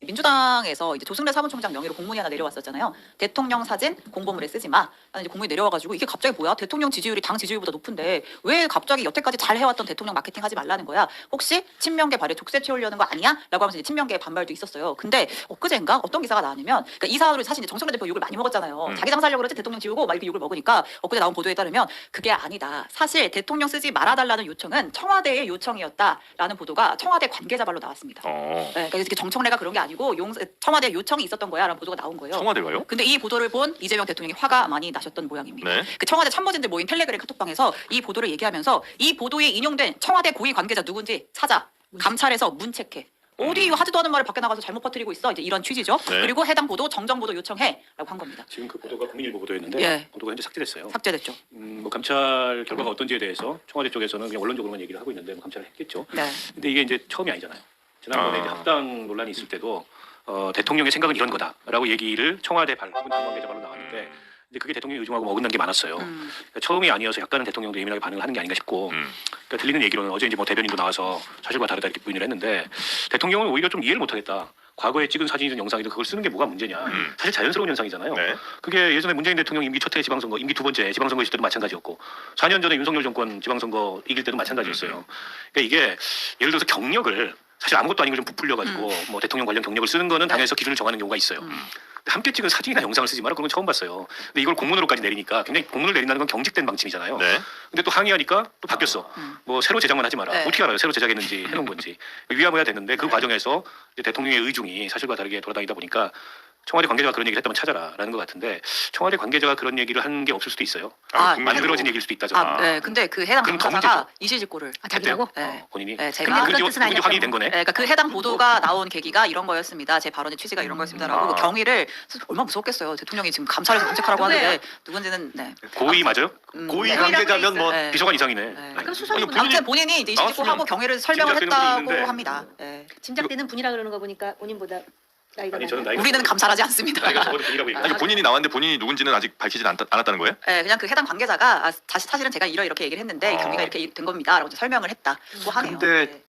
민주당에서 이제 조승래 사무총장 명의로 공문이 하나 내려왔었잖아요. 대통령 사진 공보물에 쓰지 마. 라는 이제 공문이 내려와가지고 이게 갑자기 뭐야? 대통령 지지율이 당 지지율보다 높은데 왜 갑자기 여태까지 잘 해왔던 대통령 마케팅 하지 말라는 거야? 혹시 친명계 발에 족쇄 채우려는 거 아니야? 라고 하면서 이제 친명계의 반발도 있었어요. 근데 엊그제인가 어떤 기사가 나왔냐면 그러니까 이 사안으로 사실 이제 정청래 대표 욕을 많이 먹었잖아요. 자기 장사하려고 그랬지 대통령 지우고 막 이렇게 욕을 먹으니까 엊그제 나온 보도에 따르면 그게 아니다. 사실 대통령 쓰지 말아달라는 요청은 청와대의 요청이었다라는 보도가 청와대 관계자발로 나왔습니다. 네, 그러니까 이게 정청래가 그런 게 아니고 청와대 요청이 있었던 거야라는 보도가 나온 거예요. 청와대가요? 근데 이 보도를 본 이재명 대통령이 화가 많이 나셨던 모양입니다. 네. 그 청와대 참모진들 모인 텔레그램 카톡방에서 이 보도를 얘기하면서 이 보도에 인용된 청와대 고위 관계자 누군지 찾아 감찰해서 문책해. 어디 하지도 않은 말을 밖에 나가서 잘못 퍼뜨리고 있어. 이제 이런 취지죠. 네. 그리고 해당 보도 정정 보도 요청해라고 한 겁니다. 지금 그 보도가 국민일보 보도였는데 예. 보도가 현재 삭제됐어요. 삭제됐죠. 뭐 감찰 결과가 어떤지에 대해서 청와대 쪽에서는 그냥 원론적으로만 얘기를 하고 있는데 뭐 감찰을 했겠죠. 네. 근데 이게 이제 처음이 아니잖아요. 지난번에 이제 합당 논란이 있을 때도 대통령의 생각은 이런 거다라고 얘기를 청와대 발부분 당관계자발로 나왔는데 이제 그게 대통령이 의중하고 어긋난 게 많았어요. 그러니까 처음이 아니어서 약간은 대통령도 예민하게 반응을 하는 게 아닌가 싶고 그러니까 들리는 얘기로는 어제 이제 뭐 대변인도 나와서 사실과 다르다 이렇게 부인을 했는데 대통령은 오히려 좀 이해를 못하겠다. 과거에 찍은 사진이든 영상이든 그걸 쓰는 게 뭐가 문제냐. 사실 자연스러운 현상이잖아요. 네. 그게 예전에 문재인 대통령 임기 첫 해 지방선거, 임기 두 번째 지방선거 있을 때도 마찬가지였고 4년 전에 윤석열 정권 지방선거 이길 때도 마찬가지였어요. 그러니까 이게 예를 들어서 경력을 사실 아무것도 아닌 걸 좀 부풀려가지고 뭐 대통령 관련 경력을 쓰는 거는 당에서 기준을 정하는 경우가 있어요. 근데 함께 찍은 사진이나 영상을 쓰지 마라 그런 건 처음 봤어요. 근데 이걸 공문으로까지 내리니까 굉장히 공문을 내린다는 건 경직된 방침이잖아요. 네. 근데 또 항의하니까 또 바뀌었어. 뭐 새로 제작만 하지 마라. 네. 어떻게 알아요? 새로 제작했는지 해놓은 건지. 위야무야 됐는데 그 과정에서 이제 대통령의 의중이 사실과 다르게 돌아다니다 보니까 청와대 관계자가 그런 얘기를 했다면 찾아라라는 것 같은데 청와대 관계자가 그런 얘기를 한 게 없을 수도 있어요. 만들어진 얘기일 수도 있다잖아. 네. 근데 그 해당 그럼 더 당사자가 문제죠. 이실직고를 자기라고? 네. 본인이. 네, 근데 제가 그런 뜻은 아니었다고. 확인이 된 거네. 그러니까 그 해당 보도가 나온 계기가 이런 거였습니다. 제 발언의 취지가 이런 거였습니다라고 경위를 얼마나 무서웠겠어요. 대통령이 지금 감찰해서 문책하라고 하는데 누군지는 네. 고의 맞아요? 고위 네. 관계자면 뭐 네. 비서관 이상이네. 네. 그럼 수사이구나. 아무튼 본인이 이제 이실직고하고 경위를 설명을 짐작되는 분이 했다고 있는데. 합니다. 네. 짐작되는 분이라 그러는 거 보니까 본인보다 나이가 아니 저는 많아요. 나이가 우리는 감찰하지 않습니다. 나이가 적어도 분이라고 얘기해요. 아니 본인이 나왔는데 본인이 누군지는 아직 밝히지 않았다는 거예요? 네, 그냥 그 해당 관계자가 사실은 제가 이렇게 얘기를 했는데 경위가 이렇게 된 겁니다라고 설명을 했다고 하네요. 근데 네.